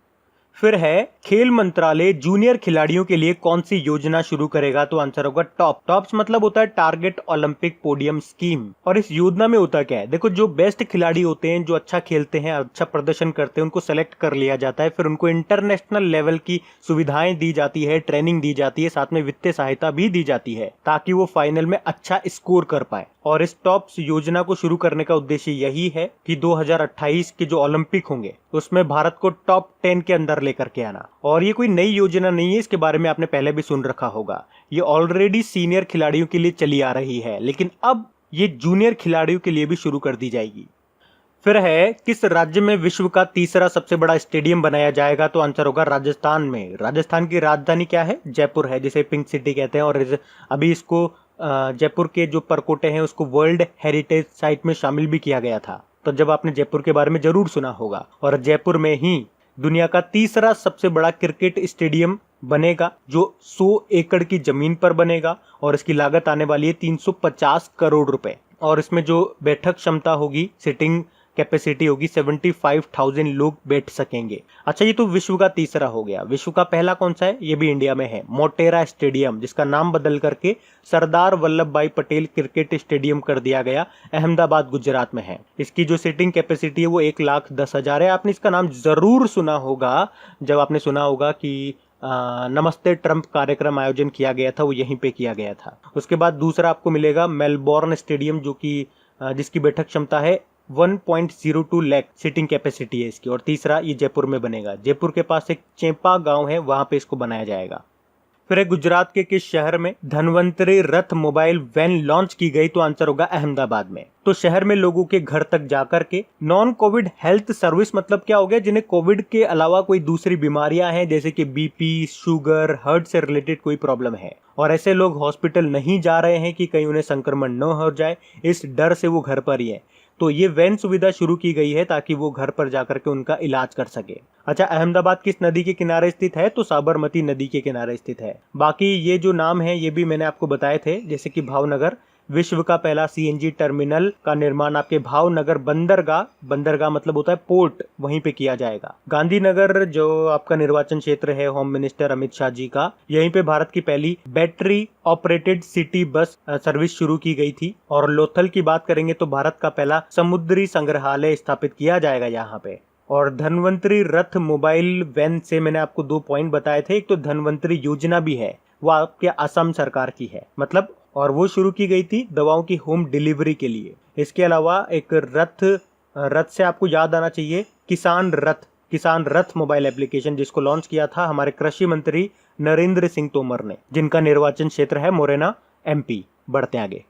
फिर है खेल मंत्रालय जूनियर खिलाड़ियों के लिए कौन सी योजना शुरू करेगा? तो आंसर होगा टॉप्स मतलब होता है टारगेट ओलंपिक पोडियम स्कीम। और इस योजना में होता क्या है, देखो, जो बेस्ट खिलाड़ी होते हैं, जो अच्छा खेलते हैं, अच्छा प्रदर्शन करते हैं, उनको सेलेक्ट कर लिया जाता है। फिर उनको इंटरनेशनल लेवल की सुविधाएं दी जाती है, ट्रेनिंग दी जाती है, साथ में वित्तीय सहायता भी दी जाती है ताकि वो फाइनल में अच्छा स्कोर कर पाए। और इस टॉप्स योजना को शुरू करने का उद्देश्य यही है कि 2028 के जो ओलंपिक होंगे उसमें भारत को टॉप 10 के अंदर लेकर के आना। और ये कोई नई योजना नहीं है, इसके बारे में आपने पहले भी सुन रखा होगा। ये ऑलरेडी सीनियर खिलाड़ियों के लिए चली आ रही है, लेकिन अब ये जूनियर खिलाड़ियों के लिए भी शुरू कर दी जाएगी। फिर है किस राज्य में विश्व का तीसरा सबसे बड़ा स्टेडियम बनाया जाएगा? तो आंसर होगा राजस्थान में। राजस्थान की राजधानी क्या है? जयपुर है, जिसे पिंक सिटी कहते हैं। और अभी इसको जयपुर के जो परकोटे हैं उसको वर्ल्ड हेरिटेज साइट में शामिल भी किया गया था। तो जब आपने जयपुर के बारे में जरूर सुना होगा। और जयपुर में ही दुनिया का तीसरा सबसे बड़ा क्रिकेट स्टेडियम बनेगा, जो 100 एकड़ की जमीन पर बनेगा। और इसकी लागत आने वाली है 350 करोड़ रुपए। और इसमें जो बैठक क्षमता होगी, सिटिंग कैपेसिटी होगी, 75,000 लोग बैठ सकेंगे। अच्छा, ये तो विश्व का तीसरा हो गया। विश्व का पहला कौन सा है? ये भी इंडिया में है, मोटेरा स्टेडियम, जिसका नाम बदल करके सरदार वल्लभ भाई पटेल क्रिकेट स्टेडियम कर दिया गया। अहमदाबाद गुजरात में है। इसकी जो सीटिंग कैपेसिटी है वो 1,10,000 है। आपने इसका नाम जरूर सुना होगा जब आपने सुना होगा कि नमस्ते ट्रंप कार्यक्रम आयोजन किया गया था वो यहीं पे किया गया था। उसके बाद दूसरा आपको मिलेगा मेलबोर्न स्टेडियम, जो कि जिसकी बैठक क्षमता है 1.02 लाख सीटिंग कैपेसिटी है इसकी। और तीसरा ये जयपुर में बनेगा। जयपुर के पास एक चेपा गांव है, वहां पे इसको बनाया जाएगा। फिर गुजरात के किस शहर में धन्वंतरी रथ मोबाइल वैन लॉन्च की गई? तो आंसर होगा अहमदाबाद में। तो शहर में लोगों के घर तक जाकर के नॉन कोविड हेल्थ सर्विस, मतलब क्या हो गया, जिन्हें कोविड के अलावा कोई दूसरी बीमारियां हैं, जैसे कि बीपी, शुगर, हार्ट से रिलेटेड कोई प्रॉब्लम है, और ऐसे लोग हॉस्पिटल नहीं जा रहे हैं कि कहीं उन्हें संक्रमण न हो जाए, इस डर से वो घर पर ही है। तो ये वैन सुविधा शुरू की गई है ताकि वो घर पर जाकर के उनका इलाज कर सके। अच्छा, अहमदाबाद किस नदी के किनारे स्थित है? तो साबरमती नदी के किनारे स्थित है। बाकी ये जो नाम है ये भी मैंने आपको बताए थे, जैसे कि भावनगर, विश्व का पहला सीएनजी टर्मिनल का निर्माण आपके भावनगर बंदरगाह मतलब होता है पोर्ट, वहीं पे किया जाएगा। गांधीनगर जो आपका निर्वाचन क्षेत्र है होम मिनिस्टर अमित शाह जी का, यहीं पे भारत की पहली battery operated city bus service शुरू की गई थी। और लोथल की बात करेंगे तो भारत का पहला समुद्री संग्रहालय स्थापित किया जाएगा यहाँ पे। और धन्वंतरी रथ मोबाइल वैन से मैंने आपको 2 पॉइंट बताए थे। एक तो धन्वंतरी योजना भी है, वो आपके असम सरकार की है मतलब, और वो शुरू की गई थी दवाओं की होम डिलीवरी के लिए। इसके अलावा एक रथ से आपको याद आना चाहिए किसान रथ मोबाइल एप्लीकेशन, जिसको लॉन्च किया था हमारे कृषि मंत्री नरेंद्र सिंह तोमर ने, जिनका निर्वाचन क्षेत्र है मोरेना एमपी। बढ़ते आगे।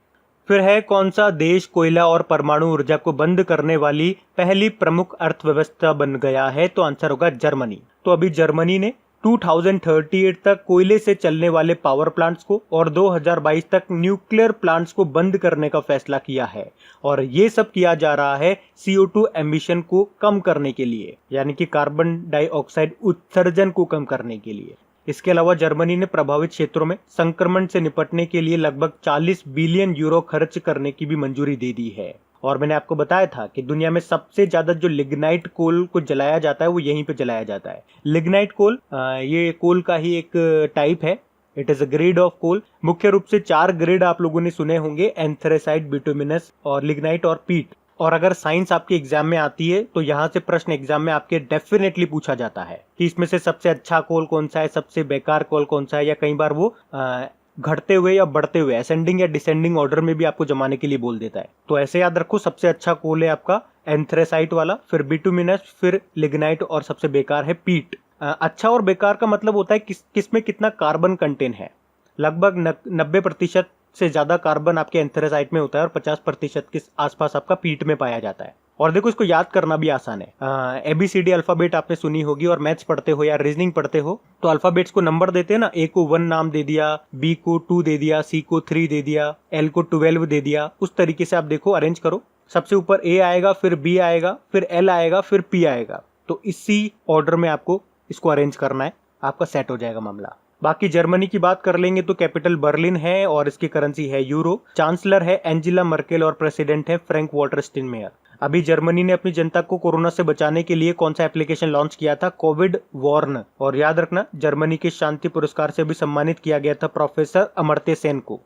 फिर है कौन सा देश कोयला और परमाणु ऊर्जा को बंद करने वाली पहली प्रमुख अर्थव्यवस्था बन गया है? तो आंसर होगा जर्मनी। तो अभी जर्मनी ने 2038 तक कोयले से चलने वाले पावर प्लांट्स को और 2022 तक न्यूक्लियर प्लांट्स को बंद करने का फैसला किया है। और ये सब किया जा रहा है CO2 एमिशन को कम करने के लिए, यानी कि कार्बन डाइऑक्साइड उत्सर्जन को कम करने के लिए। इसके अलावा जर्मनी ने प्रभावित क्षेत्रों में संक्रमण से निपटने के लिए लगभग 40 बिलियन यूरो खर्च करने की भी मंजूरी दे दी है। और मैंने आपको बताया था कि दुनिया में सबसे ज्यादा जो लिग्नाइट कोल को जलाया जाता है वो यहीं पे जलाया जाता है। लिग्नाइट कोल ये कोल का ही एक टाइप है। It is a grade of coal. मुख्य रूप से 4 ग्रेड आप लोगों ने सुने होंगे, एंथ्रेसाइट, बिटुमिनस और लिग्नाइट और पीट। और अगर साइंस आपके एग्जाम में आती है तो यहाँ से प्रश्न एग्जाम में आपके डेफिनेटली पूछा जाता है कि इसमें से सबसे अच्छा कोल कौन सा है, सबसे बेकार कोल कौन सा है, या कई बार वो घटते हुए या बढ़ते हुए असेंडिंग या डिसेंडिंग ऑर्डर में भी आपको जमाने के लिए बोल देता है। तो ऐसे याद रखो, सबसे अच्छा कोल है आपका एंथ्रेसाइट वाला, फिर बिटुमिनस, फिर लिग्नाइट और सबसे बेकार है पीट। अच्छा और बेकार का मतलब होता है किसमें कितना कार्बन कंटेन है। लगभग 90% से ज्यादा कार्बन आपके एंथ्रेसाइट में होता है और 50% के आसपास आपका पीट में पाया जाता है। और देखो, इसको याद करना भी आसान है। ABCD अल्फाबेट आपने सुनी होगी, और मैथ्स पढ़ते हो या रीजनिंग पढ़ते हो तो अल्फाबेट्स को नंबर देते हैं ना। A को 1 नाम दे दिया, B को 2 दे दिया, C को 3 दे दिया, L को 12 दे दिया। उस तरीके से आप देखो, अरेंज करो। सबसे ऊपर A आएगा, फिर B आएगा, फिर L आएगा, फिर P आएगा। तो इसी ऑर्डर में आपको इसको अरेंज करना है, आपका सेट हो जाएगा मामला। बाकी जर्मनी की बात कर लेंगे तो कैपिटल बर्लिन है और इसकी करेंसी है यूरो। चांसलर है एंजेला मर्केल और प्रेसिडेंट है फ्रैंक वॉल्टर स्टाइनमायर। अभी जर्मनी ने अपनी जनता को कोरोना से बचाने के लिए कौन सा एप्लीकेशन लॉन्च किया था? Covid Warn. और याद रखना, जर्मनी के शांति पुरस्कार से भी सम्मानित किया गया था प्रोफेसर अमर्त्य सेन को।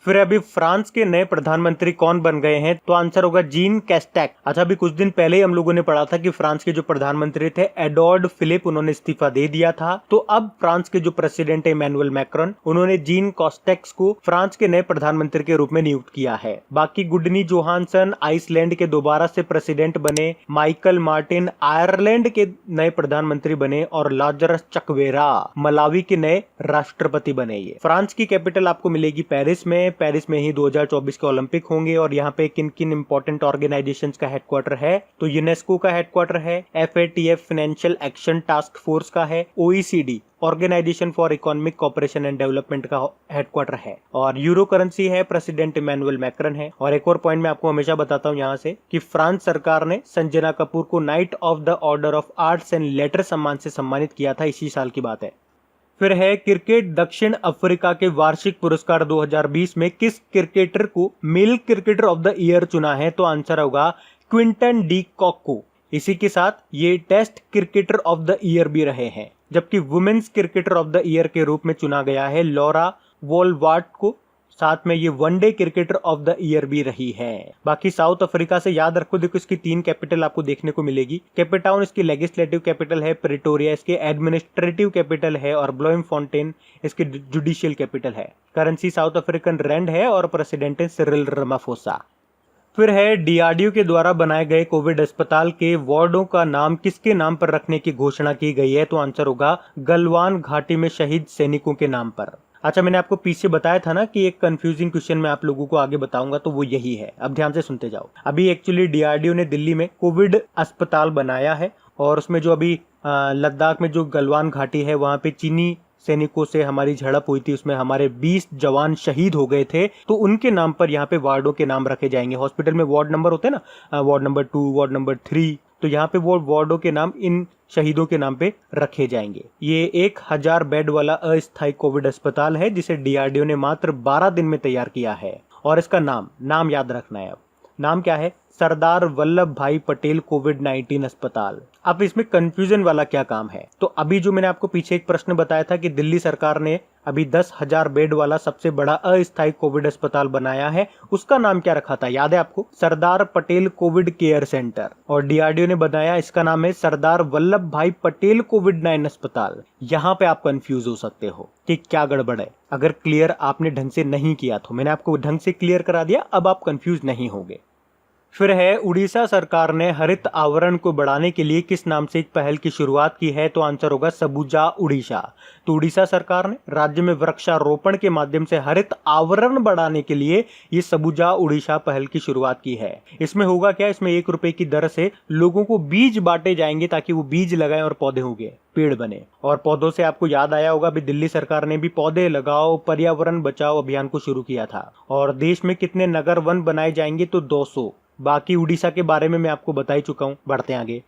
फिर अभी फ्रांस के नए प्रधानमंत्री कौन बन गए हैं? तो आंसर होगा जीन कैस्टेक। अच्छा, अभी कुछ दिन पहले ही हम लोगों ने पढ़ा था कि फ्रांस के जो प्रधानमंत्री थे एडोर्ड फिलिप, उन्होंने इस्तीफा दे दिया था। तो अब फ्रांस के जो प्रेसिडेंट है इमैनुअल मैक्रोन, उन्होंने जीन कैस्टेक को फ्रांस के नए प्रधानमंत्री के रूप में नियुक्त किया है। बाकी गुडनी जोहानसन आइसलैंड के दोबारा से प्रेसिडेंट बने, माइकल मार्टिन आयरलैंड के नए प्रधानमंत्री बने, और लाजरस चकवेरा मलावी के नए राष्ट्रपति बने। ये फ्रांस की कैपिटल आपको मिलेगी पेरिस में। पेरिस में ही 2024 के ओलंपिक होंगे। और यहाँ पे किन किन इंपॉर्टेंट ऑर्गेनाइजेशंस का हेडक्वार्टर है? तो यूनेस्को का हेडक्वार्टर है, FATF financial action task force का है, OECD organization for economic cooperation and development का हेडक्वार्टर है, और यूरो करेंसी है, प्रेसिडेंट इमैनुअल मैक्रोन है। और एक और पॉइंट मैं आपको हमेशा बताता हूँ यहाँ से कि फ्रांस सरकार ने संजना कपूर को night of the order of arts and later सम्मान से सम्मानित किया था, इसी साल की बात है। फिर है क्रिकेट दक्षिण अफ्रीका के वार्षिक पुरस्कार 2020 में किस क्रिकेटर को male cricketer of the year चुना है? तो आंसर होगा क्विंटन डी कॉक को। इसी के साथ ये test cricketer of the year भी रहे हैं। जबकि women's cricketer of the year के रूप में चुना गया है लॉरा वॉलवार्ट को। साथ में ये one day cricketer of the year भी रही है। बाकी साउथ अफ्रीका से याद रखो, देखो इसकी 3 कैपिटल आपको देखने को मिलेगी। केप टाउन इसकी लेजिस्लेटिव कैपिटल है, प्रिटोरिया इसकी एडमिनिस्ट्रेटिव कैपिटल है और ब्लोमफॉन्टेन इसकी जुडिशियल कैपिटल है। करेंसी साउथ अफ्रीकन रैंड है और प्रेसिडेंट है सिरिल रामाफोसा। फिर है डीआरडीओ के द्वारा बनाए गए कोविड अस्पताल के वार्डों का नाम किसके नाम पर रखने की घोषणा की गई है? तो आंसर होगा गलवान घाटी में शहीद सैनिकों के नाम पर। अच्छा, मैंने आपको पीछे बताया था ना कि एक कंफ्यूजिंग क्वेश्चन मैं आप लोगों को आगे बताऊंगा, तो वो यही है। अब ध्यान से सुनते जाओ। अभी एक्चुअली डीआरडीओ ने दिल्ली में कोविड अस्पताल बनाया है और उसमें जो अभी लद्दाख में जो गलवान घाटी है वहां पे चीनी सैनिकों से हमारी झड़प हुई थी, उसमें हमारे 20 जवान शहीद हो गए थे, तो उनके नाम पर यहाँ पे वार्डों के नाम रखे जाएंगे। हॉस्पिटल में वार्ड नंबर होते हैं ना, वार्ड नंबर 2, वार्ड नंबर 3, तो यहाँ पे वो वार्डों के नाम इन शहीदों के नाम पे रखे जाएंगे। ये 1000 बेड वाला अस्थायी कोविड अस्पताल है जिसे डीआरडीओ ने मात्र 12 दिन में तैयार किया है। और इसका नाम याद रखना है। अब नाम क्या है? सरदार वल्लभ भाई पटेल कोविड-19 अस्पताल। अब इसमें कंफ्यूजन वाला क्या काम है? तो अभी जो मैंने आपको पीछे एक प्रश्न बताया था कि दिल्ली सरकार ने अभी 10,000 बेड वाला सबसे बड़ा अस्थायी कोविड अस्पताल बनाया है, उसका नाम क्या रखा था? याद है आपको? Sardar Patel Covid care centre. और डीआरडीओ ने बनाया, इसका नाम है सरदार वल्लभ भाई पटेल कोविड-19 अस्पताल। यहाँ पे आप कंफ्यूज हो सकते हो कि क्या गड़बड़ है। अगर क्लियर आपने ढंग से नहीं किया तो मैंने आपको ढंग से क्लियर करा दिया, अब आप कंफ्यूज नहीं होंगे। फिर है उड़ीसा सरकार ने हरित आवरण को बढ़ाने के लिए किस नाम से एक पहल की शुरुआत की है? तो आंसर होगा सबुजा उड़ीसा। तो उड़ीसा सरकार ने राज्य में वृक्षारोपण के माध्यम से हरित आवरण बढ़ाने के लिए ये सबुजा उड़ीसा पहल की शुरुआत की है। इसमें होगा क्या? इसमें 1 रुपए की दर से लोगों को बीज बांटे जाएंगे ताकि वो बीज लगाएं और पौधे उगे, पेड़ बने। और पौधों से आपको याद आया होगा, अभी दिल्ली सरकार ने भी पौधे लगाओ पर्यावरण बचाओ अभियान को शुरू किया था। और देश में कितने नगर वन बनाए जाएंगे? तो 200। बाकी उड़ीसा के बारे में मैं आपको बता ही चुका हूं। बढ़ते आगे।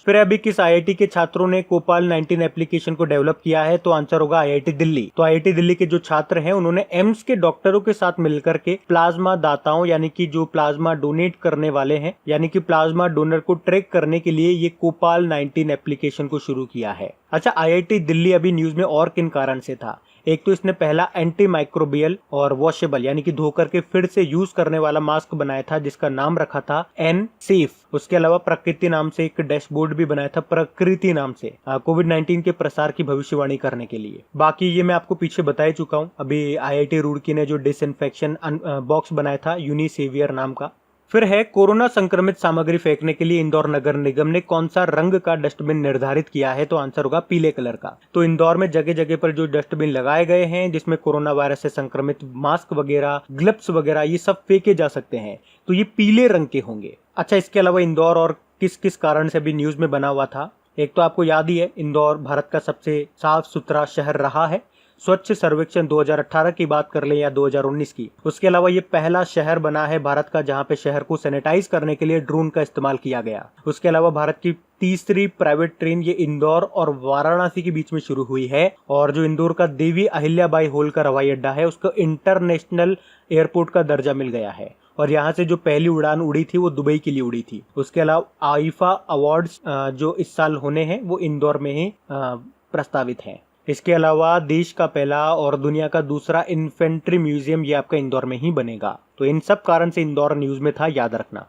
फिर अभी किस आईआईटी के छात्रों ने कोपाल 19 एप्लीकेशन को डेवलप किया है? तो आंसर होगा आईआईटी दिल्ली। तो आईआईटी दिल्ली के जो छात्र हैं उन्होंने एम्स के डॉक्टरों के साथ मिलकर के प्लाज्मा दाताओं यानी कि जो प्लाज्मा डोनेट करने वाले हैं यानी कि प्लाज्मा डोनर को ट्रैक करने के लिए ये कोपाल 19 एप्लीकेशन को शुरू किया है। अच्छा, आईआईटी दिल्ली अभी न्यूज में और किन कारण से था? एक तो इसने पहला एंटी माइक्रोबियल और वॉशेबल यानी कि धोकर के फिर से यूज करने वाला मास्क बनाया था जिसका नाम रखा था एन सेफ। उसके अलावा प्रकृति नाम से एक डैशबोर्ड भी बनाया था, प्रकृति नाम से, कोविड-19 के प्रसार की भविष्यवाणी करने के लिए। बाकी ये मैं आपको पीछे बता ही चुका हूँ। अभी आईआईटी रुड़की ने जो डिसइंफेक्शन बॉक्स बनाया था यूनिसेवियर नाम का। फिर है कोरोना संक्रमित सामग्री फेंकने के लिए इंदौर नगर निगम ने कौन सा रंग का डस्टबिन निर्धारित किया है? तो आंसर होगा पीले कलर का। तो इंदौर में जगह जगह पर जो डस्टबिन लगाए गए हैं जिसमें कोरोना वायरस से संक्रमित मास्क वगैरह, ग्लव्स वगैरह ये सब फेंके जा सकते हैं, तो ये पीले रंग के होंगे। अच्छा, इसके अलावा इंदौर और किस किस कारण से भी न्यूज में बना हुआ था? एक तो आपको याद ही है, इंदौर भारत का सबसे साफ सुथरा शहर रहा है। स्वच्छ सर्वेक्षण 2018 की बात कर लें या 2019 की। उसके अलावा ये पहला शहर बना है भारत का जहां पे शहर को सैनिटाइज करने के लिए ड्रोन का इस्तेमाल किया गया। उसके अलावा भारत की तीसरी प्राइवेट ट्रेन ये इंदौर और वाराणसी के बीच में शुरू हुई है। और जो इंदौर का देवी अहिल्याबाई होलकर हवाई अड्डा है उसको इंटरनेशनल एयरपोर्ट का दर्जा मिल गया है। और यहाँ से जो पहली उड़ान उड़ी थी वो दुबई के लिए उड़ी थी। उसके अलावा आईफा अवार्ड्स जो इस साल होने हैं वो इंदौर में ही प्रस्तावित हैं। इसके अलावा देश का पहला और दुनिया का दूसरा इन्फेंट्री म्यूजियम ये आपका इंदौर में ही बनेगा। तो इन सब कारण से इंदौर न्यूज में था, याद रखना।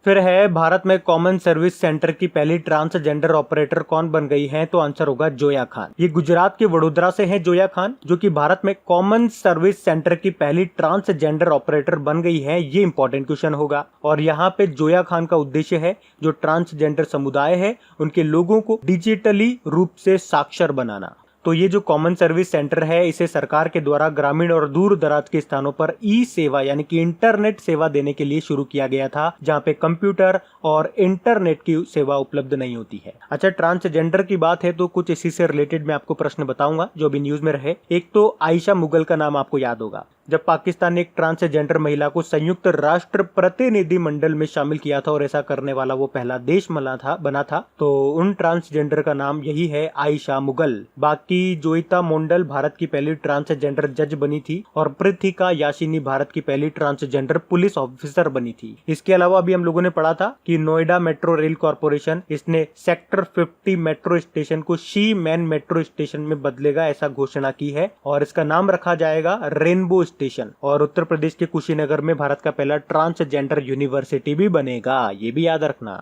फिर है भारत में कॉमन सर्विस सेंटर की पहली ट्रांसजेंडर ऑपरेटर कौन बन गई है? तो आंसर होगा जोया खान। ये गुजरात के वडोदरा से है जोया खान, जो कि भारत में कॉमन सर्विस सेंटर की पहली ट्रांसजेंडर ऑपरेटर बन गई है। ये इंपॉर्टेंट क्वेश्चन होगा। और यहाँ पे जोया खान का उद्देश्य है जो ट्रांसजेंडर समुदाय है उनके लोगों को डिजिटली रूप से साक्षर बनाना। तो ये जो कॉमन सर्विस सेंटर है इसे सरकार के द्वारा ग्रामीण और दूर दराज के स्थानों पर ई सेवा यानी कि इंटरनेट सेवा देने के लिए शुरू किया गया था, जहां पे कंप्यूटर और इंटरनेट की सेवा उपलब्ध नहीं होती है। अच्छा, ट्रांसजेंडर की बात है तो कुछ इसी से रिलेटेड मैं आपको प्रश्न बताऊंगा जो भी न्यूज में रहे। एक तो आयशा मुगल का नाम आपको याद होगा। जब पाकिस्तान ने एक ट्रांसजेंडर महिला को संयुक्त राष्ट्र प्रतिनिधि मंडल में शामिल किया था और ऐसा करने वाला वो पहला देश बना था, तो उन ट्रांसजेंडर का नाम यही है आयशा मुगल। बाकी जोईता मोंडल भारत की पहली ट्रांसजेंडर जज बनी थी और पृथिका याशिनी भारत की पहली ट्रांसजेंडर पुलिस ऑफिसर बनी थी। इसके अलावा अभी हम लोगों ने पढ़ा था कि नोएडा मेट्रो रेल कॉर्पोरेशन इसने सेक्टर 50 मेट्रो स्टेशन को शी मैन मेट्रो स्टेशन में बदलेगा, ऐसा घोषणा की है और इसका नाम रखा जाएगा रेनबो स्टेशन। और उत्तर प्रदेश के कुशीनगर में भारत का पहला ट्रांसजेंडर यूनिवर्सिटी भी बनेगा, ये भी याद रखना।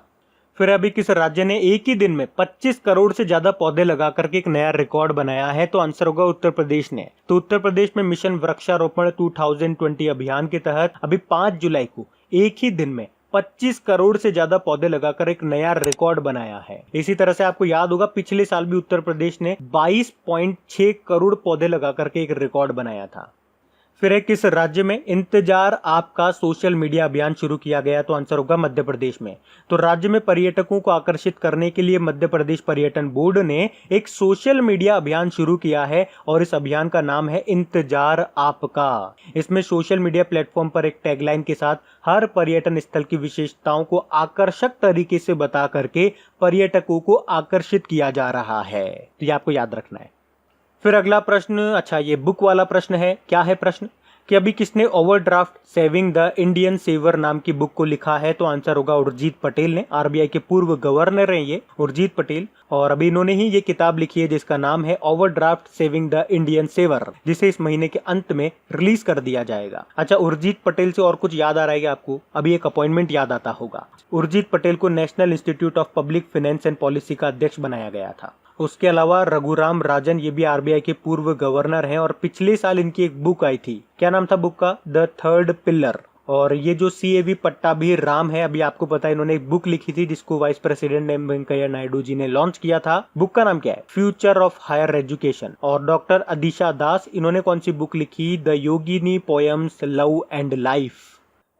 फिर अभी किस राज्य ने एक ही दिन में 25 करोड़ से ज्यादा पौधे लगा करके एक नया रिकॉर्ड बनाया है? तो आंसर होगा उत्तर प्रदेश ने। तो उत्तर प्रदेश में मिशन वृक्षारोपण 2020 अभियान के तहत अभी 5 जुलाई को एक ही दिन में 25 करोड़ से ज्यादा पौधे लगाकर एक नया रिकॉर्ड बनाया है। इसी तरह से आपको याद होगा पिछले साल भी उत्तर प्रदेश ने 22.6 करोड़ पौधे लगाकर के एक रिकॉर्ड बनाया था। फिर है किस राज्य में इंतजार आपका सोशल मीडिया अभियान शुरू किया गया? तो आंसर होगा मध्य प्रदेश में। तो राज्य में पर्यटकों को आकर्षित करने के लिए मध्य प्रदेश पर्यटन बोर्ड ने एक सोशल मीडिया अभियान शुरू किया है और इस अभियान का नाम है इंतजार आपका। इसमें सोशल मीडिया प्लेटफॉर्म पर एक टैगलाइन के साथ हर पर्यटन स्थल की विशेषताओं को आकर्षक तरीके से बता करके पर्यटकों को आकर्षित किया जा रहा है। तो ये आपको याद रखना है। फिर अगला प्रश्न, अच्छा ये बुक वाला प्रश्न है। क्या है प्रश्न कि अभी किसने overdraft saving the Indian saver नाम की बुक को लिखा है? तो आंसर होगा उर्जित पटेल ने। आरबीआई के पूर्व गवर्नर हैं ये उर्जित पटेल, और अभी इन्होंने ही ये किताब लिखी है जिसका नाम है overdraft saving the Indian saver, जिसे इस महीने के अंत में रिलीज कर दिया जाएगा। अच्छा, उर्जित पटेल से और कुछ याद आ रहा है क्या आपको? अभी एक अपॉइंटमेंट याद आता होगा। उर्जित पटेल को national institute of public finance and policy का अध्यक्ष बनाया गया था। उसके अलावा रघुराम राजन, ये भी आरबीआई के पूर्व गवर्नर हैं और पिछले साल इनकी एक बुक आई थी। क्या नाम था बुक का? The third pillar. और ये जो CAV पट्टाभी राम है, अभी आपको पता है इन्होंने एक बुक लिखी थी जिसको vice president M Venkaiah Naidu ji ने लॉन्च किया था। बुक का नाम क्या है? Future of higher education. और डॉक्टर अदिशा दास, इन्होंने कौन सी बुक लिखी? The Yogini poems love and life.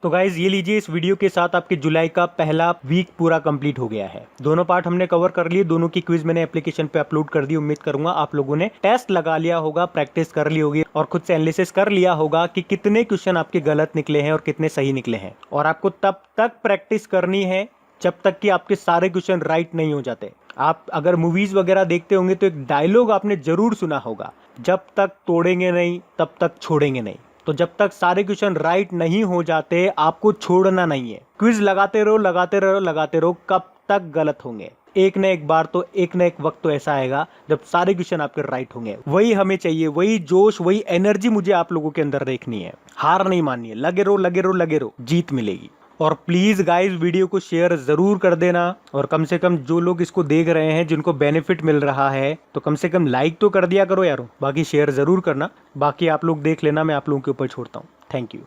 तो गाइज ये लीजिए, इस वीडियो के साथ आपके जुलाई का पहला वीक पूरा कंप्लीट हो गया है। दोनों पार्ट हमने कवर कर लिए, दोनों की क्विज मैंने एप्लीकेशन पे अपलोड कर दी। उम्मीद करूंगा आप लोगों ने टेस्ट लगा लिया होगा, प्रैक्टिस कर ली होगी और खुद से एनालिसिस कर लिया होगा कि कितने क्वेश्चन आपके गलत निकले हैं और कितने सही निकले हैं। और आपको तब तक प्रैक्टिस करनी है जब तक कि आपके सारे क्वेश्चन राइट नहीं हो जाते। आप अगर मूवीज वगैरह देखते होंगे तो एक डायलॉग आपने जरूर सुना होगा, जब तक तोड़ेंगे नहीं तब तक छोड़ेंगे नहीं। तो जब तक सारे क्वेश्चन राइट नहीं हो जाते आपको छोड़ना नहीं है। क्विज लगाते रहो लगाते रहो लगाते रहो, कब तक गलत होंगे? एक न एक बार तो एक न एक वक्त तो ऐसा आएगा जब सारे क्वेश्चन आपके राइट होंगे। वही हमें चाहिए, वही जोश, वही एनर्जी मुझे आप लोगों के अंदर देखनी है। हार नहीं माननी है, लगे रहो लगे रहो लगे रहो, जीत मिलेगी। और प्लीज गाइस वीडियो को शेयर जरूर कर देना, और कम से कम जो लोग इसको देख रहे हैं जिनको बेनिफिट मिल रहा है तो कम से कम लाइक तो कर दिया करो यारो। बाकी शेयर जरूर करना, बाकी आप लोग देख लेना, मैं आप लोगों के ऊपर छोड़ता हूँ। Thank you.